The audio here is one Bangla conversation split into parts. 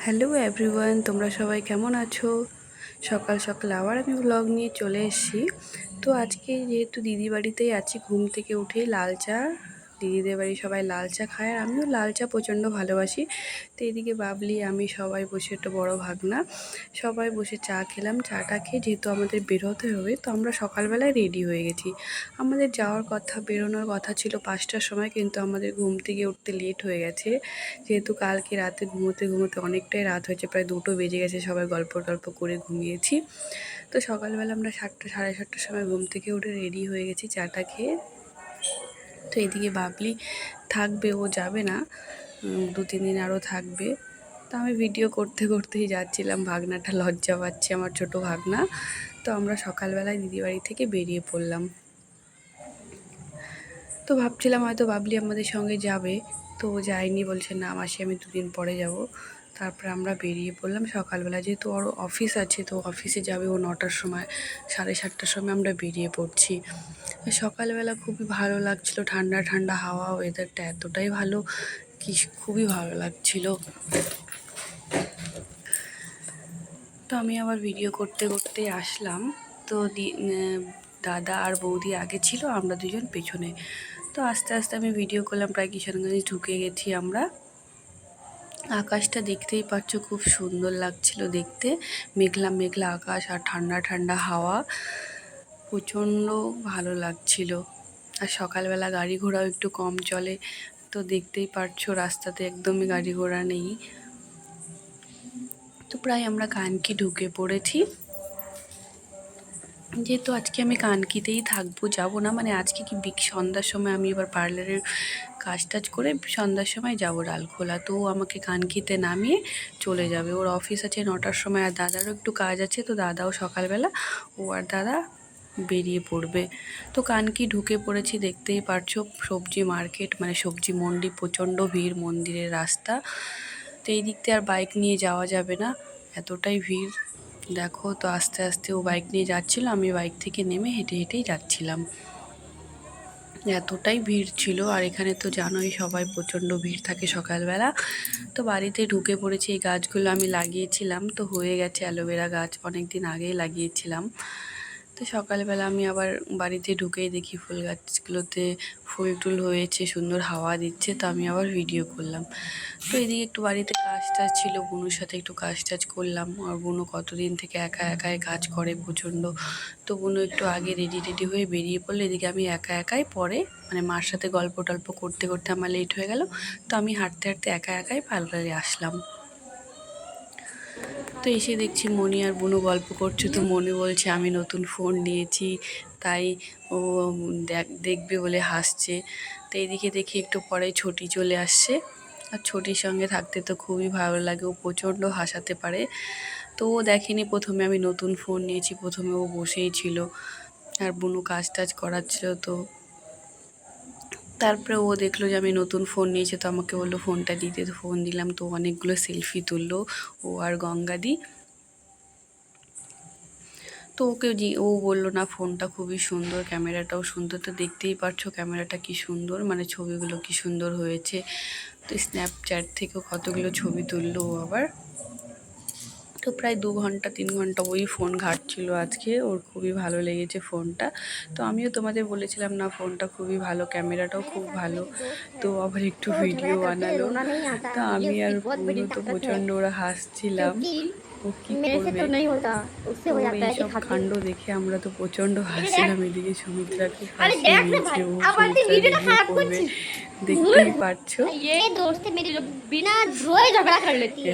হ্যালো এভরিওয়ান, তোমরা সবাই কেমন আছো? সকাল সকাল আবার আমি ব্লগ নিয়ে চলে এসেছি। তো আজকে যেহেতু দিদি বাড়িতেই আছি, ঘুম থেকে উঠেই লাল চা, দিদিদের বাড়ি সবাই লাল চা খায়, আর আমিও লাল চা প্রচণ্ড ভালোবাসি। তো এদিকে বাবলি, আমি সবাই বসে, একটা বড় ভাগনা, সবাই বসে চা খেলাম। চাটা খেয়ে যেহেতু আমাদের বেরোতে হবে, তো আমরা সকালবেলায় রেডি হয়ে গেছি। আমাদের যাওয়ার কথা, বেরোনোর কথা ছিল 5টার সময়, কিন্তু আমাদের ঘুম থেকে উঠতে লেট হয়ে গেছে। যেহেতু কালকে রাতে ঘুমোতে ঘুমোতে অনেকটাই রাত হয়েছে, প্রায় 2টো বেজে গেছে, সবাই গল্প টল্প করে ঘুমিয়েছি। তো সকালবেলা আমরা 7টা সাড়ে 7টার সময় ঘুম থেকে উঠে রেডি হয়ে গেছি চাটা খেয়ে। তো এদিকে বাবলি থাকবে, ও যাবে না, 2-3 দিন আরও থাকবে। তো আমি ভিডিও করতে করতেই যাচ্ছিলাম, ভাগনাটা লজ্জা পাচ্ছে, আমার ছোট ভাগনা। তো আমরা সকালবেলায় দিদি বাড়ি থেকে বেরিয়ে পড়লাম। তো ভাবছিলাম হয়তো বাবলি আমাদের সঙ্গে যাবে, তো ও যায়নি, বলছে না মাসি আমি 2 দিন পরে যাব। তারপরে আমরা বেরিয়ে পড়লাম সকালবেলা, যেহেতু ওর অফিস আছে, তো অফিসে যাবে ও 9টার সময়, 7:30টার সময় আমরা বেরিয়ে পড়ছি। সকালবেলা খুবই ভালো লাগছিল, ঠান্ডা ঠান্ডা হাওয়া, ওয়েদারটা এতটাই ভালো কি খুবই ভালো লাগছিল। তো আমি আবার ভিডিও করতে করতে আসলাম। তো দাদা আর বৌদি আগে ছিল, আমরা দুজন পেছনে। তো আস্তে আস্তে আমি ভিডিও করলাম, প্রায় কিষানগঞ্জে ঢুকে গেছি আমরা। আকাশটা দেখতেই পাচ্ছ, খুব সুন্দর লাগছিল দেখতে, মেঘলা মেঘলা আকাশ আর ঠান্ডা ঠান্ডা হাওয়া, প্রচণ্ড ভালো লাগছিল। আর সকালবেলা গাড়ি ঘোড়াও একটু কম চলে, তো দেখতেই পারছো রাস্তাতে একদমই গাড়ি ঘোড়া নেই। তো প্রায় আমরা কানকি ঢুকে পড়েছি। যেহেতু আজকে আমি কানকিতেই থাকবো, যাব না, মানে আজকে কি সন্ধ্যার সময় আমি এবার পার্লারের কাজ টাজ করে সন্ধ্যার সময় যাবো ডালখোলা। তো ও আমাকে কানকিতে নামিয়ে চলে যাবে, ওর অফিস আছে 9টার সময়, আর দাদারও একটু কাজ আছে, তো দাদাও সকালবেলা, ও আর দাদা বেরিয়ে পড়বে। তো কানকি ঢুকে পড়েছি, দেখতেই পারছো সবজি মার্কেট, মানে সবজি মন্ডি, প্রচণ্ড ভিড়, মন্দিরের রাস্তা। তো এই দিক দিয়ে আর বাইক নিয়ে যাওয়া যাবে না, এতটাই ভিড়। দেখো, তো আস্তে আস্তে ও বাইক নিয়ে যাচ্ছিল, আমি বাইক থেকে নেমে হেঁটে হেঁটেই যাচ্ছিলাম, এতটাই ভিড় ছিল। আর এখানে তো জানোই সবাই, প্রচণ্ড ভিড় থাকে সকালবেলা। তো বাড়িতে ঢুকে পড়েছি, এই গাছগুলো আমি লাগিয়েছিলাম, তো হয়ে গেছে, অ্যালোভেরা গাছ অনেক দিন আগেই লাগিয়েছিলাম। তো সকালবেলা আমি আবার বাড়িতে ঢুকেই দেখি ফুল গাছগুলোতে ফুল টুল হয়েছে, সুন্দর হাওয়া দিচ্ছে, তো আমি আবার ভিডিও করলাম। তো এদিকে একটু বাড়িতে কাজ টাজ ছিল, বুনুর সাথে একটু কাজ টাজ করলাম। আর বুনু কতদিন থেকে একা একাই কাজ করে প্রচণ্ড, তো বুনু একটু আগে রেডি হয়ে বেরিয়ে পড়লো। এদিকে আমি একা একাই পরে, মানে মার সাথে গল্প টল্প করতে করতে আমার লেট হয়ে গেল, তো আমি হাঁটতে হাঁটতে একা একাই পার্লারে আসলাম। তো এসে দেখছি মনি আর বুনু গল্প করছে, তো মনি বলছে আমি নতুন ফোন নিয়েছি, তাই ও দেখবে বলে হাসছে। তো এইদিকে দেখি একটু পরে ছোটি চলে আসছে, আর ছোটির সঙ্গে থাকতে তো খুবই ভালো লাগে, ও প্রচণ্ড হাসাতে পারে। তো ও দেখেনি প্রথমে আমি নতুন ফোন নিয়েছি, প্রথমে ও বসেই ছিল, আর বুনু কাজ টাজ করাচ্ছিল। তো তারপরে ও দেখলো যে আমি নতুন ফোন নিয়েছি, তো আমাকে বললো ফোনটা দিতে, তো ফোন দিলাম। তো অনেকগুলো সেলফি তুললো ও আর গঙ্গাদি। তো ও বললো না ফোনটা খুবই সুন্দর, ক্যামেরাটাও সুন্দর। তো দেখতেই পারছো ক্যামেরাটা কি সুন্দর, মানে ছবিগুলো কি সুন্দর হয়েছে। তো স্ন্যাপচ্যাট থেকেও কতগুলো ছবি তুললো ও আবার। তো প্রায় 2 ঘন্টা 3 ঘন্টা ওই ফোন ঘাঁটছিল আজকে, ওর খুবই ভালো লেগেছে ফোনটা। তো আমিও তোমাদের বলেছিলাম না ফোনটা খুবই ভালো, ক্যামেরাটাও খুব ভালো। তো আবার একটু ভিডিও বানালো। তো আমি আর বুনু তো প্রচণ্ড ওরা হাসছিলাম, ও কী করবে। তো এইসব কাণ্ড দেখে আমরা তো প্রচণ্ড হাসছিলাম। এদিকে সুমিত্রা খুব হাসি নিয়েছে, ও সুমিত্রা ভিডিও করবে, দেখতেই পারছো।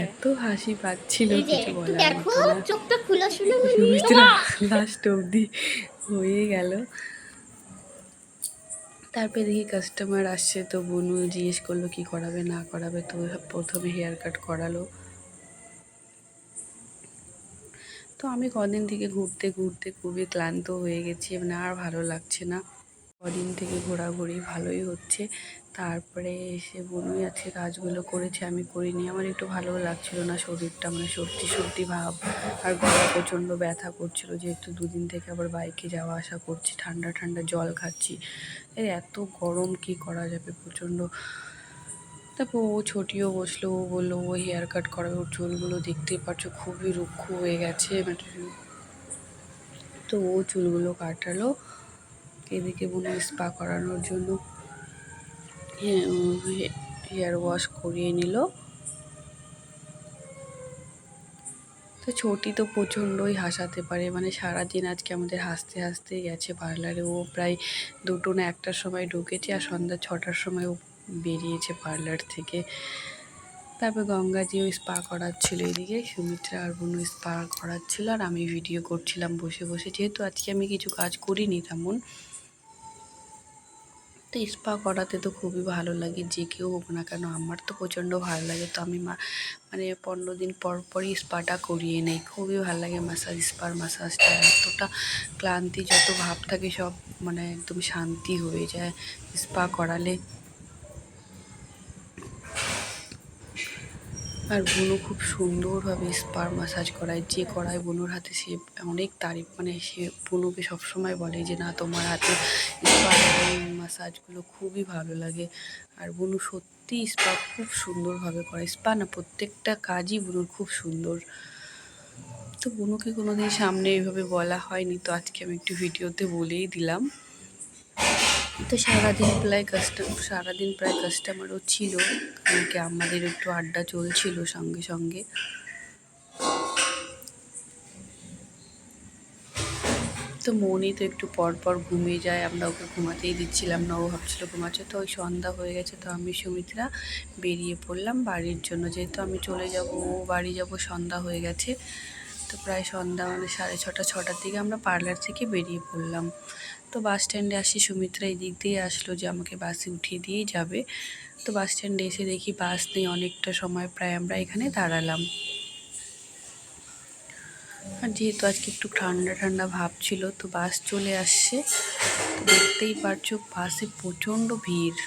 এত হাসি পাচ্ছিল, কিছু বলার মতো না। সুমিত্রা লাস্ট অবধি হয়ে গেল। তারপরে দেখি কাস্টমার আসছে, তো বুনু জিজ্ঞেস করলো কি করাবে না করাবে, তো প্রথমে হেয়ার কাট করালো। তো আমি কদিন থেকে ঘুরতে ঘুরতে খুবই ক্লান্ত হয়ে গেছি, মানে আর ভালো লাগছে না। কদিন থেকে ঘোরাঘুরি ভালোই হচ্ছে। তারপরে এসে বুনুই আজকে কাজগুলো করেছে, আমি করিনি। আমার একটু ভালোও লাগছিল না শরীরটা, মানে সর্দি সর্দি ভাব, আর গলা প্রচণ্ড ব্যথা করছিল, যেহেতু 2 দিন থেকে আবার বাইকে যাওয়া আসা করছি, ঠান্ডা ঠান্ডা জল খাচ্ছি। এত গরম কি করা যাবে, প্রচণ্ড তারপর ও ছোটিও বসলো, ও বললো ও হেয়ার কাট করাবে, ওর চুলগুলো দেখতেই পাচ্ছ খুবই রুক্ষ হয়ে গেছে মানে। তো ও চুলগুলো কাটালো, এদিকে বোন স্পা করানোর জন্য হেয়ার ওয়াশ করিয়ে নিল। তো ছোটি তো প্রচণ্ডই হাসাতে পারে, মানে সারাদিন আজকে আমাদের হাসতে হাসতেই গেছে পার্লারে। ও প্রায় 2টো না 1টার সময় ঢুকেছে আর সন্ধ্যা 6টার সময় ও বেরিয়েছে পার্লার থেকে। তারপর গঙ্গাজিও স্পা করাচ্ছিল, এদিকে সুমিত্রা আর বোনও স্পা করাচ্ছিল আর আমি ভিডিও করছিলাম বসে বসে, যেহেতু আজকে আমি কিছু কাজ করিনি তেমন। তো স্পা করাতে তো খুবই ভালো লাগে, যে কেউ হোক না কেন, আমার তো প্রচণ্ড ভালো লাগে। তো আমি মানে 15 দিন পর পরই স্পাটা করিয়ে নেই, খুবই ভালো লাগে ম্যাসাজ। স্পার ম্যাসাজটা এতটা ক্লান্তি যত ভাব থাকে সব মানে একদম শান্তি হয়ে যায় স্পা করালে। আর বোনও খুব সুন্দরভাবে স্পার ম্যাসাজ করায়, যে করায় বোনুর হাতে সে অনেক তারিফ, মানে সে বোনুকে সবসময় বলে যে না তোমার হাতে স্পার ম্যাসাজগুলো খুবই ভালো লাগে। আর বোনু সত্যি স্পা খুব সুন্দরভাবে করে, স্পা না প্রত্যেকটা কাজই বোনুর খুব সুন্দর। তো বোনুকে কোনোদিন সামনে এইভাবে বলা হয়নি, তো আজকে আমি একটু ভিডিওতে বলেই দিলাম। তো সারাদিন প্রায় কাস্টমারও ছিল, কারণ আমাদের একটু আড্ডা চলছিল সঙ্গে সঙ্গে। তো মনি তো একটু পর পর ঘুমিয়ে যায়, আমরা ওকে ঘুমাতেই দিচ্ছিলাম না, ও ভাবছিল ঘুমাচ্ছে। তো ওই সন্ধ্যা হয়ে গেছে, তো আমি সুমিত্রা বেরিয়ে পড়লাম বাড়ির জন্য, যেহেতু আমি চলে যাব ও বাড়ি যাব, সন্ধ্যা হয়ে গেছে। তো প্রায় সন্ধ্যা মানে 6:30-6টার দিকে আমরা পার্লার থেকে বেরিয়ে পড়লাম। তো বাস স্ট্যান্ডে আসি, সুমিত্রা এই দিক দিয়ে আসলো যে আমাকে বাসে উঠিয়ে দিয়েই যাবে। তো বাস স্ট্যান্ডে এসে দেখি বাস নেই, অনেকটা সময় প্রায় আমরা এখানে দাঁড়ালাম। আর যেহেতু আজকে একটু ঠান্ডা ঠান্ডা ভাব ছিল, তো বাস চলে আসছে। তো দেখতেই পারছো বাসে প্রচণ্ড ভিড়।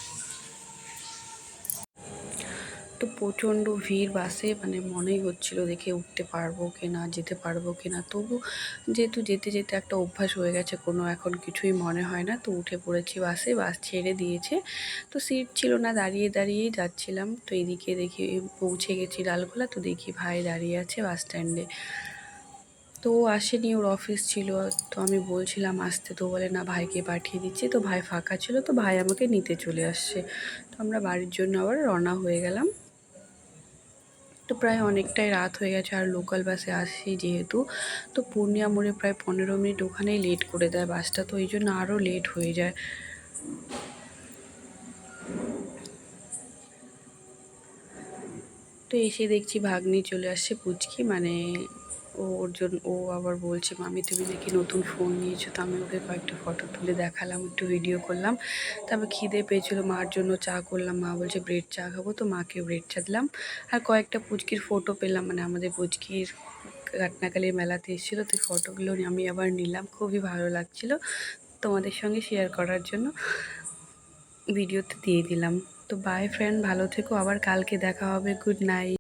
তো প্রচণ্ড ভিড় বাসে, মানে মনেই হচ্ছিল দেখে উঠতে পারবো কি না, যেতে পারবো কি না। তবু যেহেতু যেতে যেতে একটা অভ্যাস হয়ে গেছে, কোনো এখন কিছুই মনে হয় না। তো উঠে পড়েছি বাসে, বাস ছেড়ে দিয়েছে। তো সিট ছিল না, দাঁড়িয়ে দাঁড়িয়েই যাচ্ছিলাম। তো এদিকে দেখি পৌঁছে গেছি লালগোলা, তো দেখি ভাই দাঁড়িয়ে আছে বাস স্ট্যান্ডে। তো ও আসেনি, ওর অফিস ছিল। তো আমি বলছিলাম আসতে, তো বলে না ভাইকে পাঠিয়ে দিচ্ছি। তো ভাই ফাঁকা ছিল, তো ভাই আমাকে নিতে চলে আসছে। তো আমরা বাড়ির জন্য আবার রওনা হয়ে গেলাম। তো প্রায় অনেকটাই রাত হয়ে গেছে, আর লোকাল বাসে আসি যেহেতু, তো পূর্ণিয়া মোড়ে প্রায় 15 মিনিট ওখানেই লেট করে দেয় বাসটা, তো এই জন্য আরও লেট হয়ে যায়। তো এসে দেখছি ভাগ্নি চলে আসছে, পুচকি, মানে ওর জন্য ও আবার বলছে মামি তুমি নাকি নতুন ফোন নিয়েছো। তো আমি ওকে কয়েকটা ফটো তুলে দেখালাম, একটু ভিডিও করলাম। তারপর খিদে পেয়েছিলো, মার জন্য চা করলাম, মা বলছে ব্রেড চা খাবো, তো মাকে ব্রেড চা দিলাম। আর কয়েকটা পুচকির ফটো পেলাম, মানে আমাদের পুচকির কাটনাকালির মেলাতে এসেছিলো, তো ফটোগুলো আমি আবার নিলাম, খুবই ভালো লাগছিলো। তোমাদের সঙ্গে শেয়ার করার জন্য ভিডিওতে দিয়ে দিলাম। তো বাই ফ্রেন্ড, ভালো থেকো, আবার কালকে দেখা হবে, গুড নাইট।